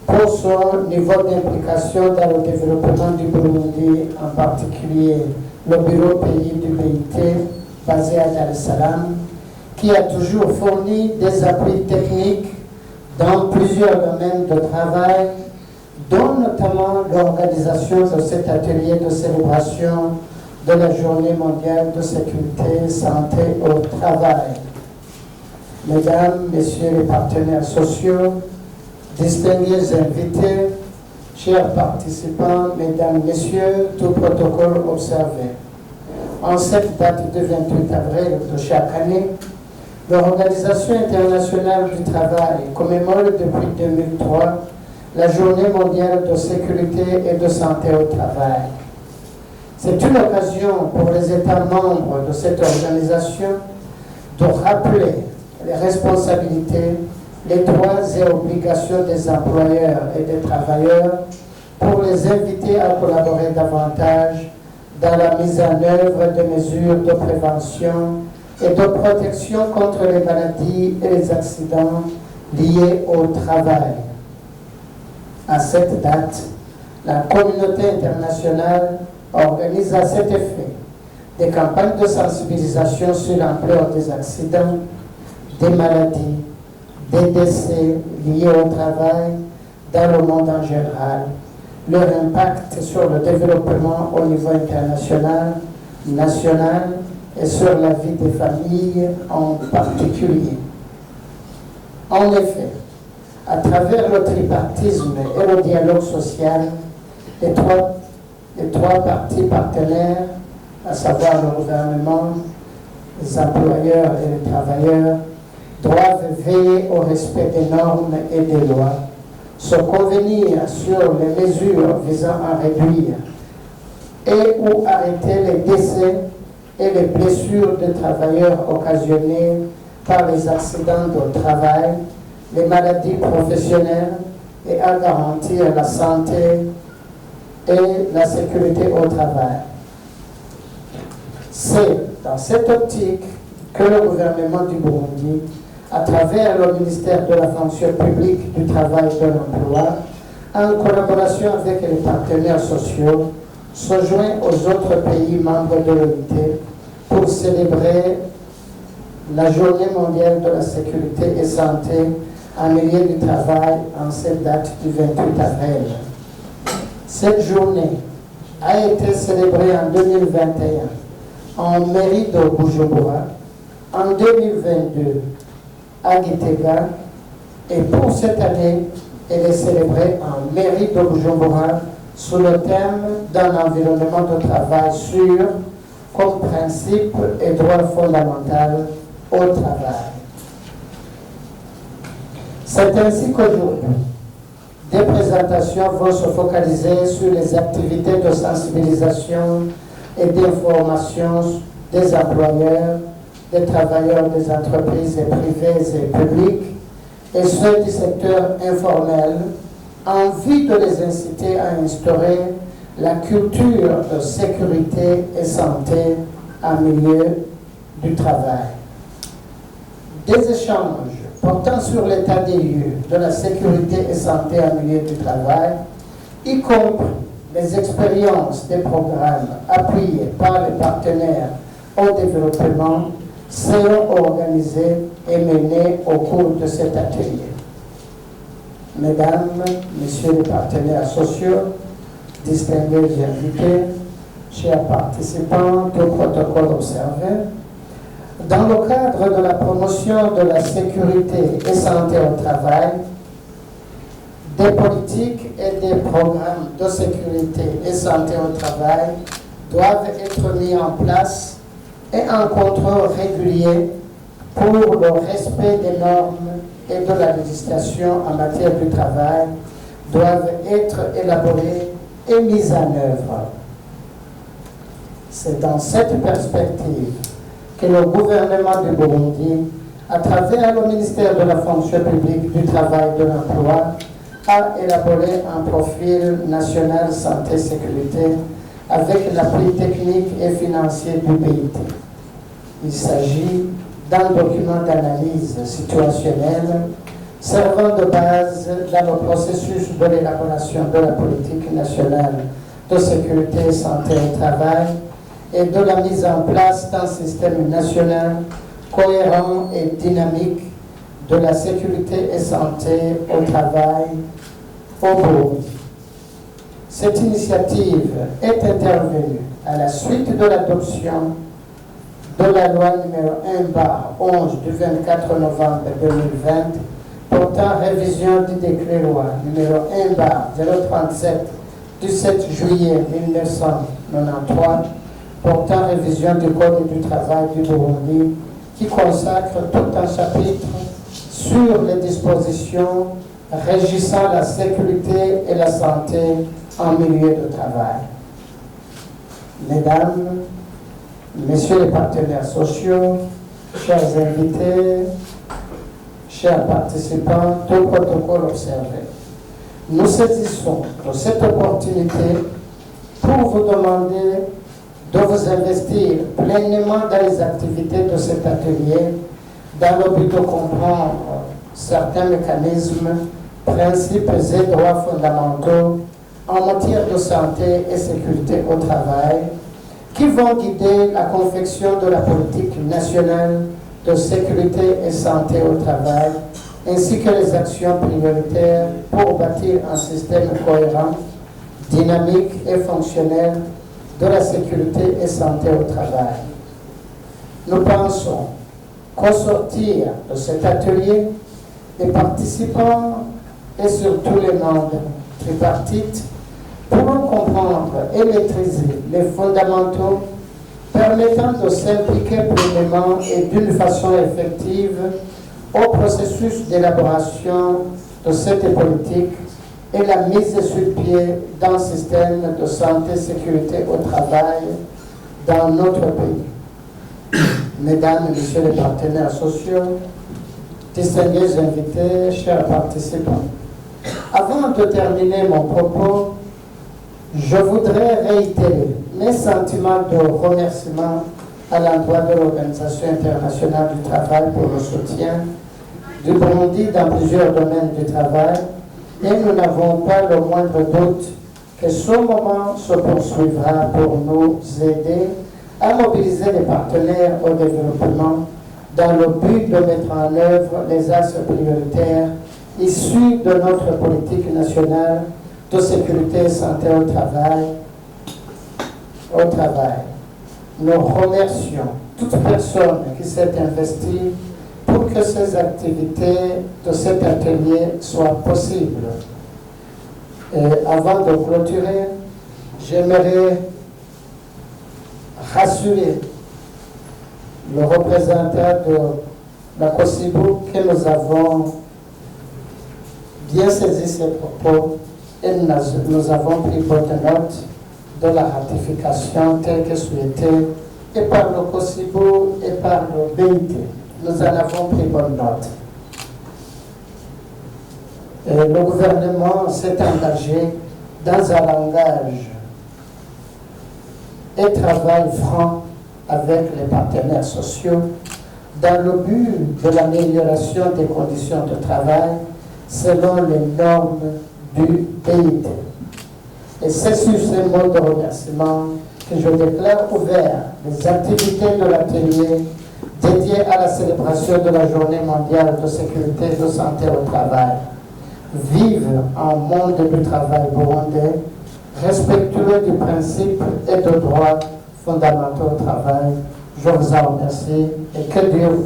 pour son niveau d'implication dans le développement du Burundi, en particulier le bureau pays du BIT basé à Dar es Salaam, qui a toujours fourni des appuis techniques dans plusieurs domaines de travail, dont notamment l'organisation de cet atelier de célébration de la Journée mondiale de sécurité et santé au travail. Mesdames, Messieurs les partenaires sociaux, distingués invités, chers participants, Mesdames, Messieurs, tout protocole observé. En cette date du 28 avril de chaque année, l'Organisation internationale du travail commémore depuis 2003 la Journée mondiale de sécurité et de santé au travail. C'est une occasion pour les États membres de cette organisation de rappeler les responsabilités, les droits et obligations des employeurs et des travailleurs pour les inviter à collaborer davantage dans la mise en œuvre de mesures de prévention et de protection contre les maladies et les accidents liés au travail. À cette date, la communauté internationale organise à cet effet des campagnes de sensibilisation sur l'ampleur des accidents, des maladies, des décès liés au travail dans le monde en général, leur impact sur le développement au niveau international, national et sur la vie des familles en particulier. En effet, à travers le tripartisme et le dialogue social, les trois parties partenaires, à savoir le gouvernement, les employeurs et les travailleurs, doivent veiller au respect des normes et des lois, se convenir sur les mesures visant à réduire et ou arrêter les décès et les blessures de travailleurs occasionnées par les accidents de travail, les maladies professionnelles et à garantir la santé et la sécurité au travail. C'est dans cette optique que le gouvernement du Burundi, à travers le ministère de la fonction publique, du travail et de l'emploi, en collaboration avec les partenaires sociaux, se joint aux autres pays membres de l'OIT pour célébrer la Journée mondiale de la sécurité et santé en milieu du travail en cette date du 28 avril. Cette journée a été célébrée en 2021 en mairie de Bujumbura, en 2022 à Gitega, et pour cette année, elle est célébrée en mairie de Bujumbura sous le thème d'un environnement de travail sûr comme principe et droit fondamental au travail. C'est ainsi qu'aujourd'hui, des présentations vont se focaliser sur les activités de sensibilisation et d'information des employeurs, des travailleurs des entreprises privées et publiques et ceux du secteur informel, en vue de les inciter à instaurer la culture de sécurité et santé en milieu du travail. Des échanges portant sur l'état des lieux de la sécurité et santé en milieu du travail, y compris les expériences des programmes appuyés par les partenaires au développement, seront organisés et menés au cours de cet atelier. Mesdames, Messieurs les partenaires sociaux, distingués invités, chers participants, tout protocole observé, dans le cadre de la promotion de la sécurité et santé au travail, des politiques et des programmes de sécurité et santé au travail doivent être mis en place et un contrôle régulier pour le respect des normes et de la législation en matière du travail doivent être élaborés et mis en œuvre. C'est dans cette perspective que le gouvernement du Burundi, à travers le ministère de la fonction publique, du travail et de l'emploi, a élaboré un profil national santé-sécurité avec l'appui technique et financier du BIT. Il s'agit d'un document d'analyse situationnelle servant de base dans le processus de l'élaboration de la politique nationale de sécurité et santé au travail et de la mise en place d'un système national cohérent et dynamique de la sécurité et santé au travail au Burundi. Cette initiative est intervenue à la suite de l'adoption de la loi numéro 1/11 du 24 novembre 2020 portant révision du décret loi numéro 1/037 du 7 juillet 1993 portant révision du Code du travail du Burundi qui consacre tout un chapitre sur les dispositions régissant la sécurité et la santé en milieu de travail. Mesdames, Messieurs les partenaires sociaux, chers invités, chers participants, tout protocole observé, nous saisissons de cette opportunité pour vous demander de vous investir pleinement dans les activités de cet atelier dans le but de comprendre certains mécanismes, principes et droits fondamentaux en matière de santé et sécurité au travail qui vont guider la confection de la politique nationale de sécurité et santé au travail, ainsi que les actions prioritaires pour bâtir un système cohérent, dynamique et fonctionnel de la sécurité et santé au travail. Nous pensons qu'au sortir de cet atelier, les participants et surtout les membres tripartites pourront comprendre et maîtriser les fondamentaux permettant de s'impliquer pleinement et d'une façon effective au processus d'élaboration de cette politique et la mise sur pied d'un système de santé et sécurité au travail dans notre pays. Mesdames et Messieurs les partenaires sociaux, distingués invités, chers participants, avant de terminer mon propos, je voudrais réitérer mes sentiments de remerciement à l'endroit de l'Organisation internationale du travail pour le soutien du Burundi dans plusieurs domaines du travail et nous n'avons pas le moindre doute que ce moment se poursuivra pour nous aider à mobiliser les partenaires au développement dans le but de mettre en œuvre les axes prioritaires issus de notre politique nationale de sécurité et santé au travail. Nous remercions toute personne qui s'est investie pour que ces activités de cet atelier soient possibles. Et avant de clôturer, j'aimerais rassurer le représentant de la COSIBU que nous avons bien saisi ses propos et nous avons pris bonne note de la ratification telle que souhaitée et par le COSIBU et par le BIT. Nous en avons pris bonne note. Et le gouvernement s'est engagé dans un langage et travail franc avec les partenaires sociaux dans le but de l'amélioration des conditions de travail selon les normes du BIT. Et c'est sur ces mots de remerciement que je déclare ouvert les activités de l'atelier dédié à la célébration de la Journée mondiale de sécurité et de santé au travail. Vive un monde du travail burundais, respectueux du principe et de droits fondamentaux au travail. Je vous en remercie et que Dieu vous